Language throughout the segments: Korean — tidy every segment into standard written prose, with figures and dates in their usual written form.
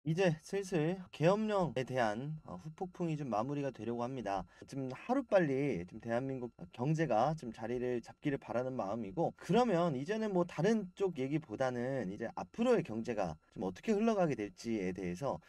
이제 슬슬 계엄령에 대한 후폭풍이 좀 마무리가 되려고 합니다. 좀 하루빨리 좀 대한민국 경제가 좀 자리를 잡기를 바라는 마음이고, 그러면 이제는 뭐 다른 쪽 얘기보다는 이제 앞으로의 경제가 좀 어떻게 흘러가게 될지에 대해서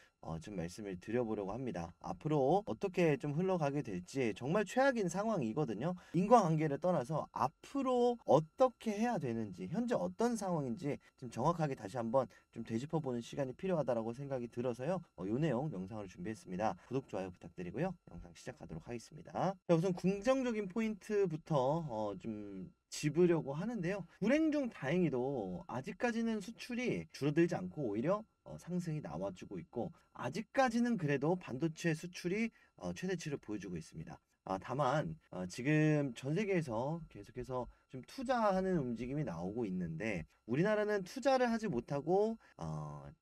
좀 말씀을 드려보려고 합니다. 앞으로 어떻게 좀 흘러가게 될지 정말 최악인 상황이거든요. 인과관계를 떠나서 앞으로 어떻게 해야 되는지, 현재 어떤 상황인지 좀 정확하게 다시 한번 좀 되짚어보는 시간이 필요하다라고 생각이 들어서요. 요 내용 영상을 준비했습니다. 구독, 좋아요 부탁드리고요. 영상 시작하도록 하겠습니다. 자, 우선 긍정적인 포인트부터 좀 짚으려고 하는데요. 불행 중 다행히도 아직까지는 수출이 줄어들지 않고 오히려 상승이 나와주고 있고, 아직까지는 그래도 반도체 수출이 최대치를 보여주고 있습니다. 다만 지금 전 세계에서 계속해서 좀 투자하는 움직임이 나오고 있는데, 우리나라는 투자를 하지 못하고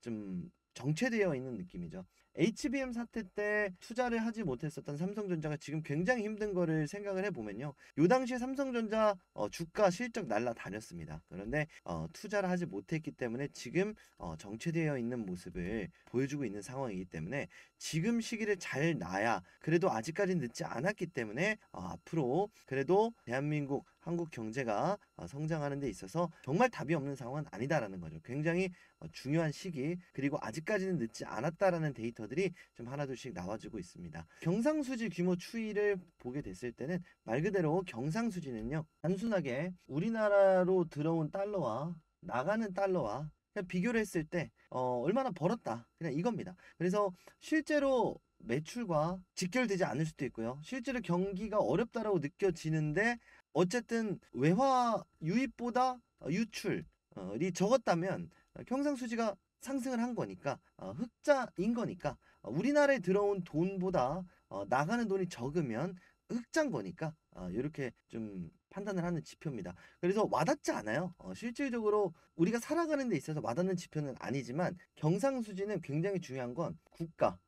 좀 정체되어 있는 느낌이죠. HBM 사태 때 투자를 하지 못했었던 삼성전자가 지금 굉장히 힘든 거를 생각을 해보면요. 요 당시에 삼성전자 주가 실적 날라다녔습니다. 그런데 투자를 하지 못했기 때문에 지금 정체되어 있는 모습을 보여주고 있는 상황이기 때문에, 지금 시기를 잘 놔야, 그래도 아직까지는 늦지 않았기 때문에 앞으로 그래도 대한민국 한국 경제가 성장하는 데 있어서 정말 답이 없는 상황은 아니다라는 거죠. 굉장히 중요한 시기, 그리고 아직까지는 늦지 않았다라는 데이터들이 좀 하나둘씩 나와주고 있습니다. 경상수지 규모 추이를 보게 됐을 때는 말 그대로 경상수지는요, 단순하게 우리나라로 들어온 달러와 나가는 달러와 그냥 비교를 했을 때 얼마나 벌었다, 그냥 이겁니다. 그래서 실제로 매출과 직결되지 않을 수도 있고요. 실제로 경기가 어렵다라고 느껴지는데, 어쨌든 외화 유입보다 유출이 적었다면 경상수지가 상승을 한 거니까, 흑자인 거니까, 우리나라에 들어온 돈보다 나가는 돈이 적으면 흑자인 거니까, 이렇게 좀 판단을 하는 지표입니다. 그래서 와닿지 않아요. 실질적으로 우리가 살아가는 데 있어서 와닿는 지표는 아니지만, 경상수지는 굉장히 중요한 건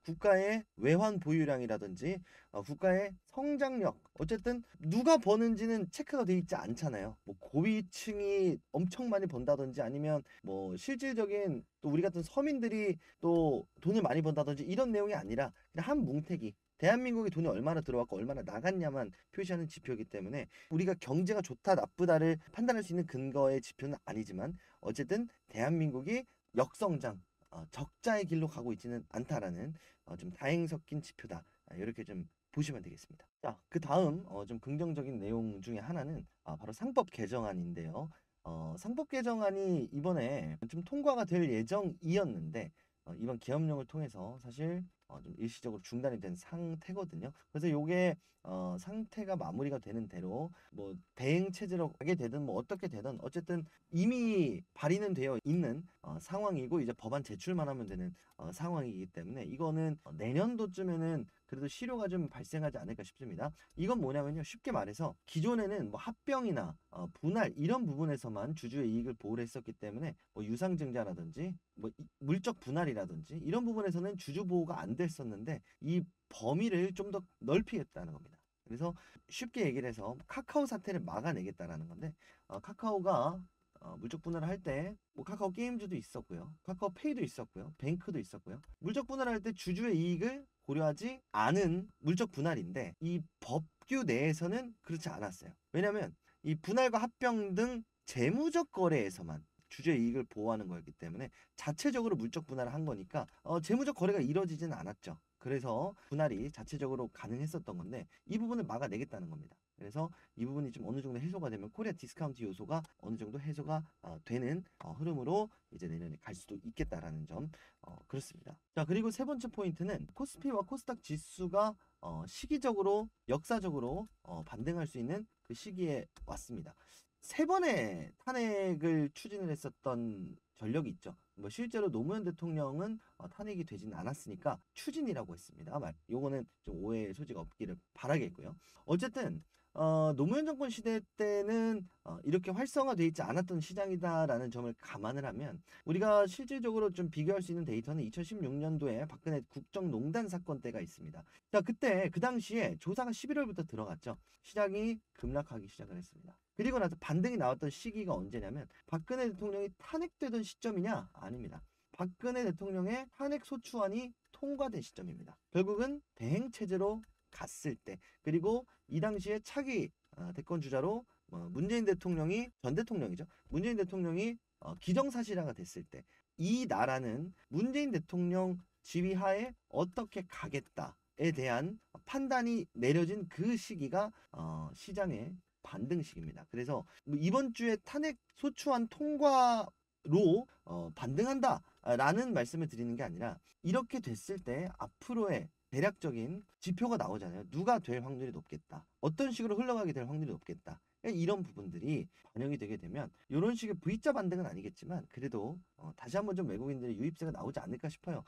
국가의 외환 보유량이라든지 국가의 성장력, 어쨌든 누가 버는지는 체크가 돼 있지 않잖아요. 뭐 고위층이 엄청 많이 번다든지, 아니면 뭐 실질적인 또 우리 같은 서민들이 또 돈을 많이 번다든지, 이런 내용이 아니라 그냥 한 뭉태기, 대한민국이 돈이 얼마나 들어왔고 얼마나 나갔냐만 표시하는 지표이기 때문에, 우리가 경제가 좋다 나쁘다를 판단할 수 있는 근거의 지표는 아니지만, 어쨌든 대한민국이 역성장, 적자의 길로 가고 있지는 않다라는 좀 다행 섞인 지표다, 이렇게 좀 보시면 되겠습니다. 자, 그 다음 좀 긍정적인 내용 중에 하나는 바로 상법 개정안인데요. 상법 개정안이 이번에 좀 통과가 될 예정이었는데, 이번 계엄령을 통해서 사실 좀 일시적으로 중단이 된 상태거든요. 그래서 요게 상태가 마무리가 되는 대로 뭐 대행 체제로 가게 되든 뭐 어떻게 되든, 어쨌든 이미 발의는 되어 있는 상황이고, 이제 법안 제출만 하면 되는 상황이기 때문에, 이거는 내년도쯤에는 그래도 실효가 좀 발생하지 않을까 싶습니다. 이건 뭐냐면요, 쉽게 말해서 기존에는 뭐 합병이나 분할 이런 부분에서만 주주의 이익을 보호를 했었기 때문에, 뭐 유상증자라든지 뭐 물적 분할이라든지 이런 부분에서는 주주 보호가 안 됐었는데, 이 범위를 좀 더 넓히겠다는 겁니다. 그래서 쉽게 얘기를 해서 카카오 사태를 막아내겠다라는 건데, 카카오가 물적 분할을 할 때 뭐 카카오 게임즈도 있었고요, 카카오 페이도 있었고요, 뱅크도 있었고요. 물적 분할할 때 주주의 이익을 고려하지 않은 물적 분할인데, 이 법규 내에서는 그렇지 않았어요. 왜냐하면 이 분할과 합병 등 재무적 거래에서만 주주의 이익을 보호하는 거였기 때문에, 자체적으로 물적 분할을 한 거니까 재무적 거래가 이루어지지는 않았죠. 그래서 분할이 자체적으로 가능했었던 건데, 이 부분을 막아내겠다는 겁니다. 그래서 이 부분이 좀 어느 정도 해소가 되면 코리아 디스카운트 요소가 어느 정도 해소가 되는 흐름으로 이제 내년에 갈 수도 있겠다라는 점, 그렇습니다. 자, 그리고 세 번째 포인트는 코스피와 코스닥 지수가 시기적으로 역사적으로 반등할 수 있는 그 시기에 왔습니다. 세 번의 탄핵을 추진을 했었던 전력이 있죠. 뭐 실제로 노무현 대통령은 탄핵이 되지는 않았으니까 추진이라고 했습니다. 요거는 좀 오해의 소지가 없기를 바라겠고요. 어쨌든 노무현 정권 시대 때는 이렇게 활성화되어 있지 않았던 시장이다라는 점을 감안을 하면, 우리가 실질적으로 좀 비교할 수 있는 데이터는 2016년도에 박근혜 국정농단 사건 때가 있습니다. 자, 그때 그 당시에 조사가 11월부터 들어갔죠. 시장이 급락하기 시작을 했습니다. 그리고 나서 반등이 나왔던 시기가 언제냐면, 박근혜 대통령이 탄핵되던 시점이냐? 아닙니다. 박근혜 대통령의 탄핵 소추안이 통과된 시점입니다. 결국은 대행 체제로 갔을 때, 그리고 이 당시에 차기 대권 주자로 문재인 대통령이, 전 대통령이죠. 문재인 대통령이 기정사실화가 됐을 때, 이 나라는 문재인 대통령 지휘하에 어떻게 가겠다에 대한 판단이 내려진 그 시기가 시장의 반등 시기입니다. 그래서 이번 주에 탄핵 소추안 통과로 반등한다라는 말씀을 드리는 게 아니라, 이렇게 됐을 때 앞으로의 대략적인 지표가 나오잖아요. 누가 될 확률이 높겠다, 어떤 식으로 흘러가게 될 확률이 높겠다, 이런 부분들이 반영이 되게 되면 이런 식의 V자 반등은 아니겠지만 그래도 다시 한번 좀 외국인들의 유입세가 나오지 않을까 싶어요.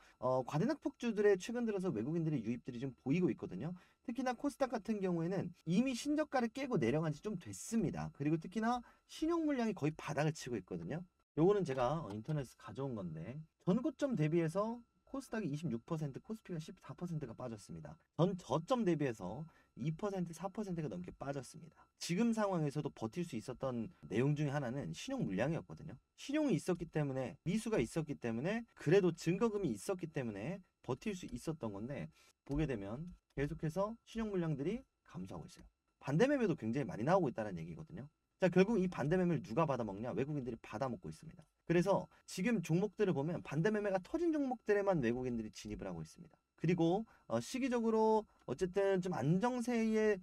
과대낙폭주들의 최근 들어서 외국인들의 유입들이 좀 보이고 있거든요. 특히나 코스닥 같은 경우에는 이미 신저가를 깨고 내려간 지 좀 됐습니다. 그리고 특히나 신용 물량이 거의 바닥을 치고 있거든요. 요거는 제가 인터넷에서 가져온 건데, 전고점 대비해서 코스닥이 26%, 코스피가 14%가 빠졌습니다. 전 저점 대비해서 2%, 4%가 넘게 빠졌습니다. 지금 상황에서도 버틸 수 있었던 내용 중에 하나는 신용 물량이었거든요. 신용이 있었기 때문에, 미수가 있었기 때문에, 그래도 증거금이 있었기 때문에 버틸 수 있었던 건데, 보게 되면 계속해서 신용 물량들이 감소하고 있어요. 반대 매매도 굉장히 많이 나오고 있다는 얘기거든요. 자, 결국 이 반대 매매를 누가 받아먹냐? 외국인들이 받아먹고 있습니다. 그래서 지금 종목들을 보면 반대 매매가 터진 종목들에만 외국인들이 진입을 하고 있습니다. 그리고 시기적으로 어쨌든 좀 안정세에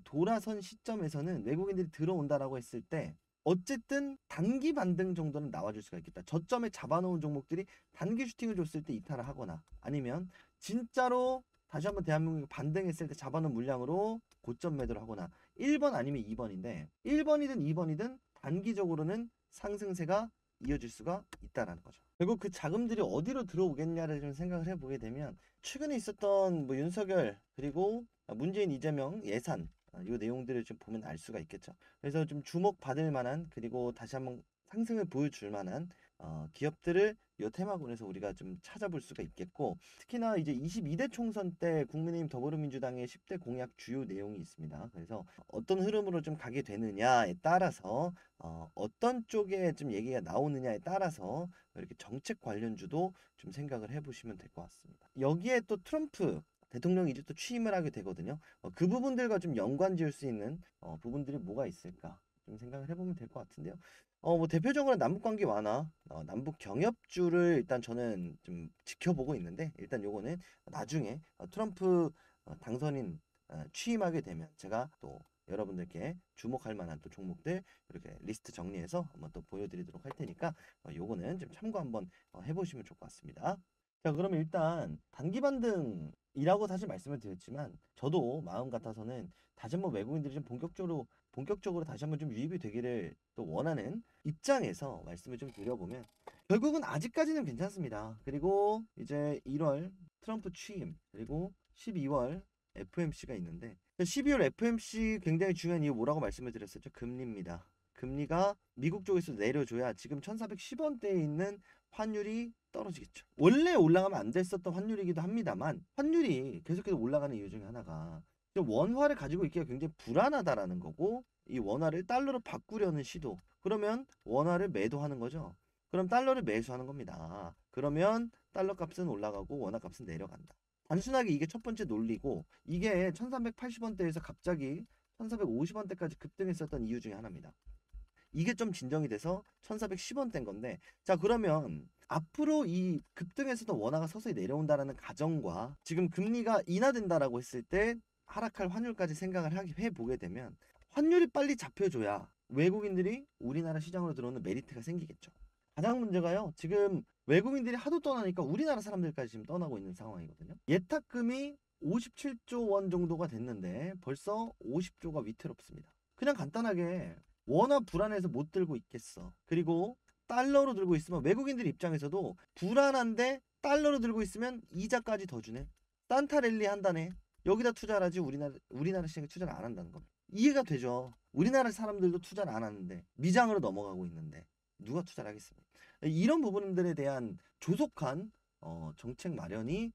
돌아선 시점에서는 외국인들이 들어온다라고 했을 때, 어쨌든 단기 반등 정도는 나와줄 수가 있겠다. 저점에 잡아놓은 종목들이 단기 슈팅을 줬을 때 이탈을 하거나, 아니면 진짜로 다시 한번 대한민국이 반등했을 때 잡아놓은 물량으로 고점 매도를 하거나, 1번 아니면 2번인데 1번이든 2번이든 단기적으로는 상승세가 이어질 수가 있다라는 거죠. 결국 그 자금들이 어디로 들어오겠냐를 좀 생각을 해보게 되면, 최근에 있었던 윤석열 그리고 문재인 이재명 예산, 이 내용들을 좀 보면 알 수가 있겠죠. 그래서 좀 주목받을 만한, 그리고 다시 한번 상승을 보여줄 만한 기업들을 이 테마군에서 우리가 좀 찾아볼 수가 있겠고, 특히나 이제 22대 총선 때 국민의힘 더불어민주당의 10대 공약 주요 내용이 있습니다. 그래서 어떤 흐름으로 좀 가게 되느냐에 따라서, 어떤 쪽에 좀 얘기가 나오느냐에 따라서 이렇게 정책 관련주도 좀 생각을 해보시면 될 것 같습니다. 여기에 또 트럼프 대통령이 이제 또 취임을 하게 되거든요. 그 부분들과 좀 연관 지을 수 있는 부분들이 뭐가 있을까 좀 생각을 해보면 될 것 같은데요. 뭐 대표적으로 남북 관계 완화, 남북 경협주를 일단 저는 좀 지켜보고 있는데, 일단 요거는 나중에 트럼프 당선인 취임하게 되면 제가 또 여러분들께 주목할 만한 또 종목들 이렇게 리스트 정리해서 한번 또 보여드리도록 할 테니까 요거는 좀 참고 한번 해보시면 좋을 것 같습니다. 자, 그러면 일단 단기 반등이라고 사실 말씀을 드렸지만, 저도 마음 같아서는 다시 한번 외국인들이 좀 본격적으로 다시 한번 좀 유입이 되기를 또 원하는 입장에서 말씀을 좀 드려보면, 결국은 아직까지는 괜찮습니다. 그리고 이제 1월 트럼프 취임, 그리고 12월 FOMC가 있는데, 12월 FOMC 굉장히 중요한 이유 뭐라고 말씀을 드렸었죠? 금리입니다. 금리가 미국 쪽에서 내려줘야 지금 1410원대에 있는 환율이 떨어지겠죠. 원래 올라가면 안 됐었던 환율이기도 합니다만, 환율이 계속해서 올라가는 이유 중에 하나가 원화를 가지고 있기가 굉장히 불안하다라는 거고, 이 원화를 달러로 바꾸려는 시도, 그러면 원화를 매도하는 거죠. 그럼 달러를 매수하는 겁니다. 그러면 달러 값은 올라가고 원화 값은 내려간다. 단순하게 이게 첫 번째 논리고, 이게 1380원대에서 갑자기 1450원대까지 급등했었던 이유 중에 하나입니다. 이게 좀 진정이 돼서 1410원대인 건데, 자, 그러면 앞으로 이 급등에서도 원화가 서서히 내려온다라는 가정과, 지금 금리가 인하된다라고 했을 때 하락할 환율까지 생각을 해보게 되면, 환율이 빨리 잡혀줘야 외국인들이 우리나라 시장으로 들어오는 메리트가 생기겠죠. 가장 문제가요, 지금 외국인들이 하도 떠나니까 우리나라 사람들까지 지금 떠나고 있는 상황이거든요. 예탁금이 57조 원 정도가 됐는데 벌써 50조가 위태롭습니다. 그냥 간단하게 원화 불안해서 못 들고 있겠어. 그리고 달러로 들고 있으면 외국인들 입장에서도 불안한데, 달러로 들고 있으면 이자까지 더 주네. 산타랠리 한다네. 여기다 투자를 하지 우리나라 시장에 투자를 안 한다는 겁니다. 이해가 되죠. 우리나라 사람들도 투자를 안 하는데, 미장으로 넘어가고 있는데 누가 투자를 하겠습니까? 이런 부분들에 대한 조속한 정책 마련이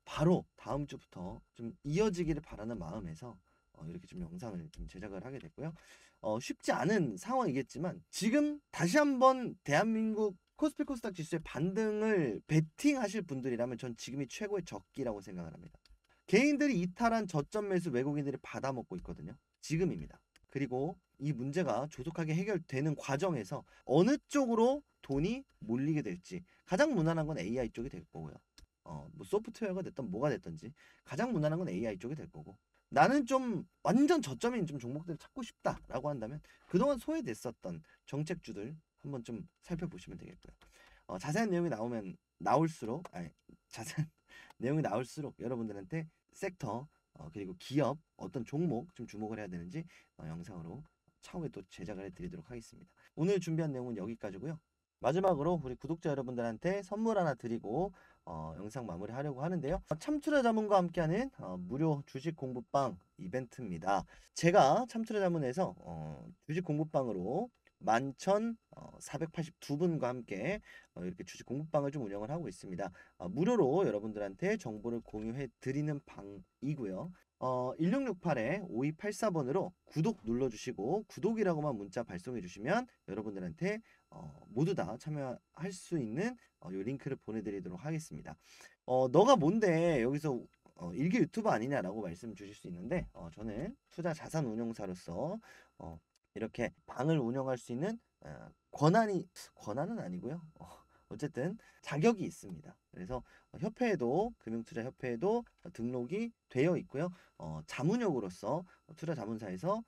바로 다음 주부터 좀 이어지기를 바라는 마음에서 이렇게 좀 영상을 좀 제작을 하게 됐고요. 쉽지 않은 상황이겠지만, 지금 다시 한번 대한민국 코스피 코스닥 지수의 반등을 베팅하실 분들이라면 전 지금이 최고의 적기라고 생각을 합니다. 개인들이 이탈한 저점 매수 외국인들이 받아먹고 있거든요. 지금입니다. 그리고 이 문제가 조속하게 해결되는 과정에서 어느 쪽으로 돈이 몰리게 될지 가장 무난한 건 AI 쪽이 될 거고요. 뭐 소프트웨어가 됐든 뭐가 됐든지 가장 무난한 건 AI 쪽이 될 거고, 나는 좀 완전 저점인 좀 종목들을 찾고 싶다라고 한다면 그동안 소외됐었던 정책주들 한번 좀 살펴보시면 되겠고요. 자세한 내용이 나올수록 자세한 내용이 나올수록 여러분들한테 섹터 그리고 기업 어떤 종목 좀 주목을 해야 되는지 영상으로 차후에 또 제작을 해드리도록 하겠습니다. 오늘 준비한 내용은 여기까지고요. 마지막으로 우리 구독자 여러분들한테 선물 하나 드리고 영상 마무리하려고 하는데요. 참투자자문과 함께하는 무료 주식 공부방 이벤트입니다. 제가 참투자자문에서 주식 공부방으로 11,482분과 함께 이렇게 주식 공부방을 좀 운영을 하고 있습니다. 무료로 여러분들한테 정보를 공유해 드리는 방이고요. 1668-5284번으로 구독 눌러주시고 구독이라고만 문자 발송해 주시면 여러분들한테 모두 다 참여할 수 있는 요 링크를 보내드리도록 하겠습니다. 너가 뭔데 여기서 일개 유튜버 아니냐라고 말씀 주실 수 있는데 저는 투자 자산 운용사로서 이렇게 방을 운영할 수 있는 권한은 아니고요. 어쨌든 자격이 있습니다. 그래서 협회에도 금융투자협회에도 등록이 되어 있고요. 자문역으로서 투자자문사에서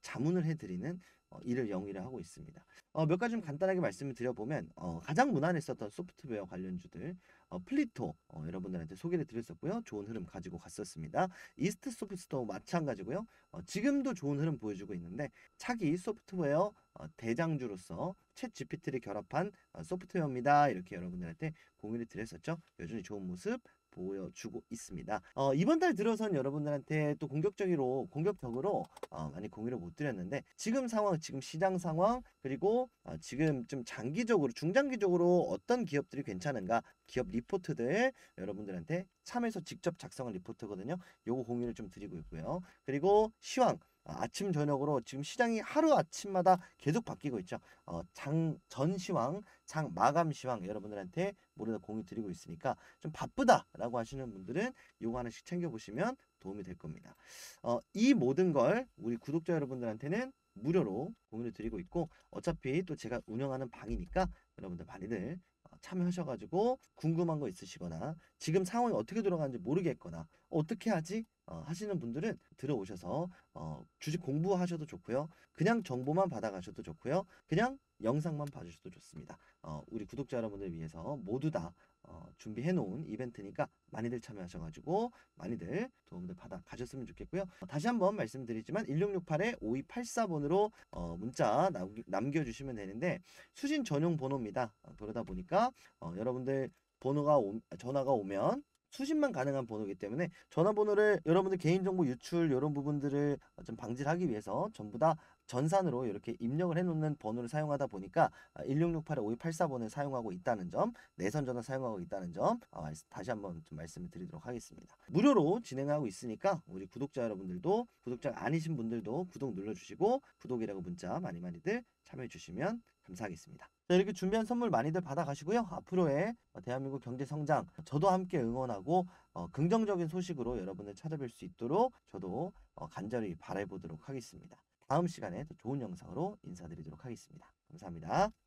자문을 해드리는 일을 영위를 하고 있습니다. 몇 가지 좀 간단하게 말씀을 드려보면 가장 무난했었던 소프트웨어 관련주들 플리토 여러분들한테 소개를 드렸었고요. 좋은 흐름 가지고 갔었습니다. 이스트 소프트도 마찬가지고요. 지금도 좋은 흐름 보여주고 있는데 차기 소프트웨어 대장주로서 챗 GPT를 결합한 소프트웨어입니다. 이렇게 여러분들한테 공유를 드렸었죠. 여전히 좋은 모습 보여주고 있습니다. 이번 달 들어선 여러분들한테 또 공격적으로 많이 공유를 못 드렸는데 지금 상황, 지금 시장 상황 그리고 지금 좀 장기적으로 중장기적으로 어떤 기업들이 괜찮은가 기업 리포트들 여러분들한테 참여해서 직접 작성한 리포트거든요. 요거 공유를 좀 드리고 있고요. 그리고 시황 아침 저녁으로 지금 시장이 하루 아침마다 계속 바뀌고 있죠. 장 전 시황, 장 마감 시황 여러분들한테 모두 다 공유 드리고 있으니까 좀 바쁘다라고 하시는 분들은 요거 하나씩 챙겨 보시면 도움이 될 겁니다. 이 모든 걸 우리 구독자 여러분들한테는 무료로 공유를 드리고 있고 어차피 또 제가 운영하는 방이니까 여러분들 많이들 참여하셔가지고 궁금한 거 있으시거나 지금 상황이 어떻게 돌아가는지 모르겠거나 어떻게 하지? 하시는 분들은 들어오셔서 주식 공부하셔도 좋고요. 그냥 정보만 받아가셔도 좋고요. 그냥 영상만 봐주셔도 좋습니다. 우리 구독자 여러분들 위해서 모두 다 준비해 놓은 이벤트니까 많이들 참여하셔가지고 많이들 도움들 받아 가셨으면 좋겠고요. 다시 한번 말씀드리지만 1668-5284번으로 문자 남겨주시면 되는데 수신 전용 번호입니다. 그러다 보니까 여러분들 전화가 오면 수신만 가능한 번호이기 때문에 전화번호를 여러분들 개인정보 유출 이런 부분들을 좀 방지를 하기 위해서 전부 다 전산으로 이렇게 입력을 해놓는 번호를 사용하다 보니까 1668-5284번을 사용하고 있다는 점, 내선 전화 사용하고 있다는 점 다시 한번 좀 말씀을 드리도록 하겠습니다. 무료로 진행하고 있으니까 우리 구독자 여러분들도 구독자가 아니신 분들도 구독 눌러주시고 구독이라고 문자 많이들 참여해 주시면 감사하겠습니다. 자, 이렇게 준비한 선물 많이들 받아가시고요. 앞으로의 대한민국 경제 성장 저도 함께 응원하고 긍정적인 소식으로 여러분을 찾아뵐 수 있도록 저도 간절히 바라보도록 하겠습니다. 다음 시간에 더 좋은 영상으로 인사드리도록 하겠습니다. 감사합니다.